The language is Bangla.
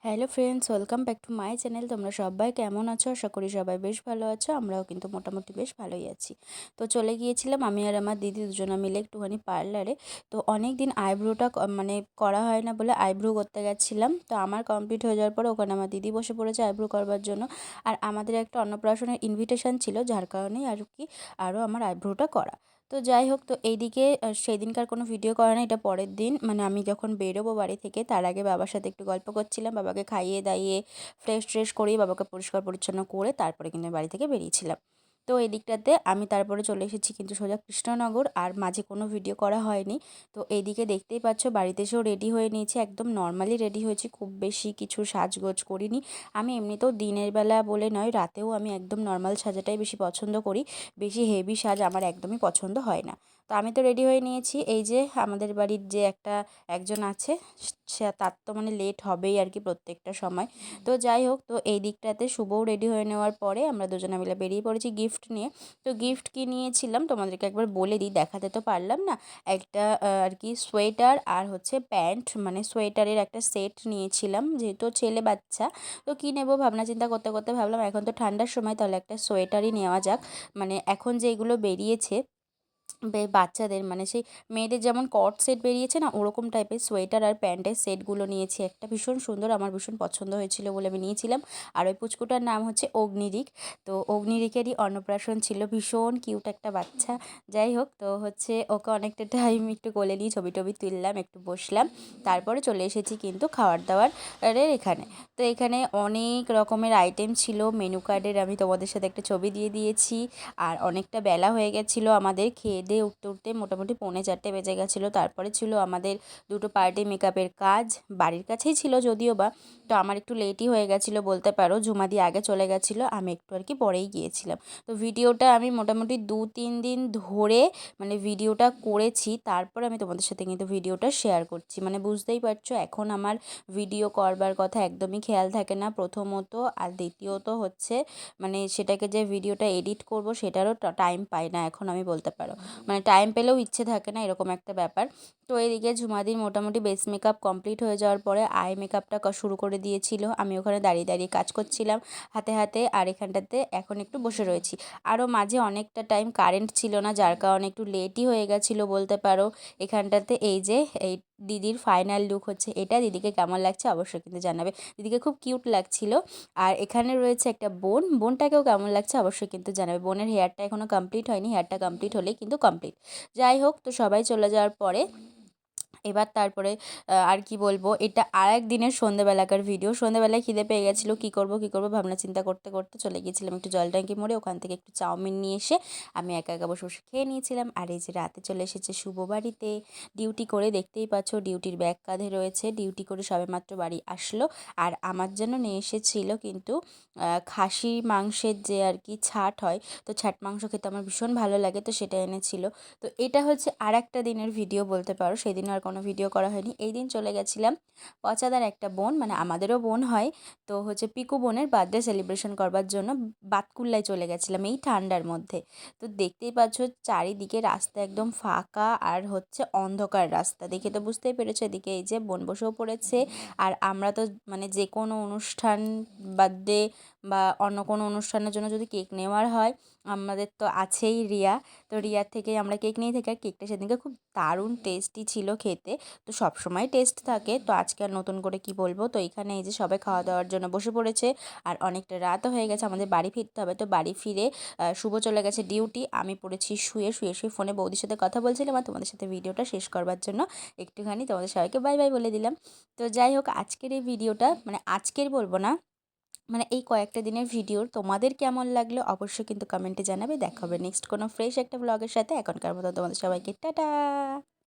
Hello friends, welcome back to my channel. তোমরা সবাই কেমন আছো? আশা করি সবাই বেশ ভালো আছো। আমরাও কিন্তু মোটামুটি বেশ ভালোই আছি। তো চলে গিয়েছিলাম আমি আর আমার দিদি দুজনে মিলে একটুখানি পার্লারে। তো অনেক দিন আইব্রোটা মানে করা হয় না বলে আইব্রো করতে গেছিলাম। তো আমার কমপ্লিট হয়ে যাওয়ার পরে ওখানে আমার দিদি বসে পড়েছে আইব্রো করবার জন্য। আর আমাদের একটা অন্নপ্রাশনের ইনভিটেশন ছিল, যার কারণেই আর কি আরও আমার আইব্রোটা করা। তো যাই হোক, তো এইদিকে সেই দিনকার কোনো ভিডিও করা না, এটা পরের দিন, মানে আমি যখন বেরোবো বাড়ি থেকে তার আগে বাবার সাথে একটু গল্প করছিলাম। বাবাকে খাইয়ে দাইয়ে ফ্রেশ ট্রেশ করিয়ে বাবাকে পরিষ্কার পরিচ্ছন্ন করে তারপরে কিন্তু আমি বাড়ি থেকে বেরিয়েছিলাম। তো এই দিকটাতে আমি তারপরে চলে এসেছি কিন্তু সোজা কৃষ্ণনগর, আর মাঝে কোনো ভিডিও করা হয়নি। তো এইদিকে দেখতেই পাচ্ছ বাড়িতে এসেও রেডি হয়ে নিয়েছি, একদম নর্মালি রেডি হয়েছি, খুব বেশি কিছু সাজগোজ করিনি। আমি এমনিতেও দিনের বেলা বলে নয়, রাতেও আমি একদম নর্মাল সাজাটাই বেশি পছন্দ করি। বেশি হেভি সাজ আমার একদমই পছন্দ হয় না। তো আমি তো রেডি হয়ে নিয়েছি। এই যে আমাদের বাড়ির যে একজন আছে, সে তার তো মানে লেট হবেই আর কি প্রত্যেকটা সময়। তো যাই হোক, তো এই দিকটাতে শুভও রেডি হয়ে নেওয়ার পরে আমরা দুজনে মিলে বেরিয়ে পড়েছি গিফট নিয়ে। তো গিফট কি নিয়েছিলাম তোমাদেরকে একবার বলে দিই, দেখাতে তো পারলাম না। একটা আর কি সোয়েটার আর হচ্ছে প্যান্ট, মানে সোয়েটারের একটা সেট নিয়েছিলাম, যেহেতু ছেলে বাচ্চা। তো কী নেবো ভাবনা চিন্তা করতে করতে ভাবলাম এখন তো ঠান্ডার সময়, তাহলে একটা সোয়েটারই নেওয়া যাক। মানে এখন যেগুলো বেরিয়েছে বাচ্চাদের, মানে সেই মেয়েদের যেমন কট সেট বেরিয়েছে না, ওরকম টাইপের সোয়েটার আর প্যান্টের সেটগুলো নিয়েছি। একটা ভীষণ সুন্দর, আমার ভীষণ পছন্দ হয়েছিল বলে আমি নিয়েছিলাম। আর ওই পুচকুটার নাম হচ্ছে অগ্নিরিক। তো অগ্নিরিকেরই অন্নপ্রাশন ছিল, ভীষণ কিউট একটা বাচ্চা। যাই হোক, তো হচ্ছে ওকে অনেকটা টাইম একটু কোলে নিয়ে ছবি টবি তুললাম, একটু বসলাম। তারপরে চলে এসেছি কিন্তু খাবার দাবার এখানে। তো এখানে অনেক রকমের আইটেম ছিল, মেনু কার্ডের আমি তোমাদের সাথে একটা ছবি দিয়ে দিয়েছি। আর অনেকটা বেলা হয়ে গেছিলো আমাদের, খেয়ে দিয়ে উঠতে উঠতে মোটামুটি 3:45 বেজে গেছিলো। তারপরে ছিল আমাদের দুটো পার্টি মেকআপের কাজ, বাড়ির কাছেই ছিল যদিও বা। তো আমার একটু লেটই হয়ে গেছিলো বলতে পারো, ঝুমাদি আগে চলে গেছিলো, আমি একটু আর কি পরেই গিয়েছিলাম। তো ভিডিওটা আমি মোটামুটি 2-3 দিন ধরে মানে ভিডিওটা করেছি, তারপর আমি তোমাদের সাথে কিন্তু ভিডিওটা শেয়ার করছি। মানে বুঝতেই পারছো এখন আমার ভিডিও করবার কথা একদমই খেয়াল থাকে না প্রথমত, আর দ্বিতীয়ত হচ্ছে মানে সেটাকে যে ভিডিওটা এডিট করব সেটারও টাইম পাই না এখন, আমি বলতে পারো। মানে টাইম পেলেও ইচ্ছে থাকে না, এরকম একটা ব্যাপার। তো এদিকে ঝুমাদির মোটামুটি বেস মেকআপ কমপ্লিট হয়ে যাওয়ার পরে আই মেকআপটা শুরু করে দিয়েছিল। আমি ওখানে দাঁড়িয়ে দাঁড়িয়ে কাজ করছিলাম হাতে হাতে, আর এখানটাতে এখন একটু বসে রয়েছি। আরও মাঝে অনেকটা টাইম কারেন্ট ছিল না, যার কারণে একটু লেটই হয়ে গেছিলো বলতে পারো। এখানটাতে এই যে এই দিদির ফাইনাল লুক হচ্ছে এটা, দিদিকে কেমন লাগছে অবশ্যই কিন্তু জানাবে। দিদিকে খুব কিউট লাগছিল। আর এখানে রয়েছে একটা বোনটাকেও কেমন লাগছে অবশ্যই কিন্তু জানাবে। বোনের হেয়ারটা এখনও কমপ্লিট হয়নি, হেয়ারটা কমপ্লিট হলেই কিন্তু কমপ্লিট। যাই হোক, তো সবাই চলে যাওয়ার পরে এবার তারপরে আর কি বলবো, এটা আরেক দিনের সন্ধ্যেবেলাকার ভিডিও। সন্ধ্যেবেলায় খিদে পেয়ে গেছিলো, কী করবো ভাবনা চিন্তা করতে করতে চলে গিয়েছিলাম একটু জলট্যাঙ্কি মোড়ে, ওখান থেকে একটু চাউমিন নিয়ে এসে আমি একা একা বসে বসে খেয়ে নিয়েছিলাম। আর এই যে রাতে চলে এসেছে শুভ বাড়িতে ডিউটি করে, দেখতেই পাচ্ছ ডিউটির ব্যাগ কাঁধে রয়েছে, ডিউটি করে সবেমাত্র বাড়ি আসলো। আর আমার জন্য নিয়ে এসেছিলো কিন্তু খাসি মাংসের যে আর কি ছাট হয়, তো ছাট মাংস খেতে আমার ভীষণ ভালো লাগে, তো সেটা এনেছিল। তো এটা হচ্ছে আর একটা দিনের ভিডিও বলতে পারো, সেদিন আর কোনো ভিডিও করা হয়নি। এই দিন চলে গেছিলাম পচাদার একটা বোন, মানে আমাদেরও বোন হয়, তো হচ্ছে পিকু বোনের বার্থডে সেলিব্রেশন করবার জন্য বাতকুল্লায় চলে গেছিলাম এই ঠান্ডার মধ্যে। তো দেখতেই পাচ্ছ চারিদিকে রাস্তা একদম ফাঁকা, আর হচ্ছে অন্ধকার রাস্তা, দেখে তো বুঝতেই পেরেছো। এদিকে এই যে বোন বসেও পড়েছে। আর আমরা তো মানে যে কোনো অনুষ্ঠান, বার্থডে বা অন্য কোনো অনুষ্ঠানের জন্য যদি কেক নেওয়ার হয়, আমাদের তো আছেই রিয়া। তো রিয়ার থেকেই আমরা কেক নিয়ে থাকি, আর কেকটা সেদিনকে খুব দারুণ টেস্টি ছিল খেতে। তো সব সময় টেস্ট থাকে, তো আজকে আর নতুন করে কি বলবো। তো এখানে এই যে সবাই খাওয়া দাওয়ার জন্য বসে পড়েছে। আর অনেকটা রাতও হয়ে গেছে, আমাদের বাড়ি ফিরতে হবে। তো বাড়ি ফিরে শুভ চলে গেছে ডিউটি, আমি পড়েছি শুয়ে শুয়ে শুয়ে ফোনে বৌদির সাথে কথা বলছিলাম, আর তোমাদের সাথে ভিডিওটা শেষ করবার জন্য একটুখানি তোমাদের সবাইকে বাই বাই বলে দিলাম। তো যাই হোক, আজকের এই ভিডিওটা মানে আজকের বলবো না, মানে এই কয়েকটা দিনের ভিডিওর তোমাদের কেমন লাগলো অবশ্যই কিন্তু কমেন্টে জানাবে। দেখা হবে নেক্সট কোনো ফ্রেশ একটা ব্লগের সাথে। এখনকার মতো তোমাদের সবাইকে টাটা।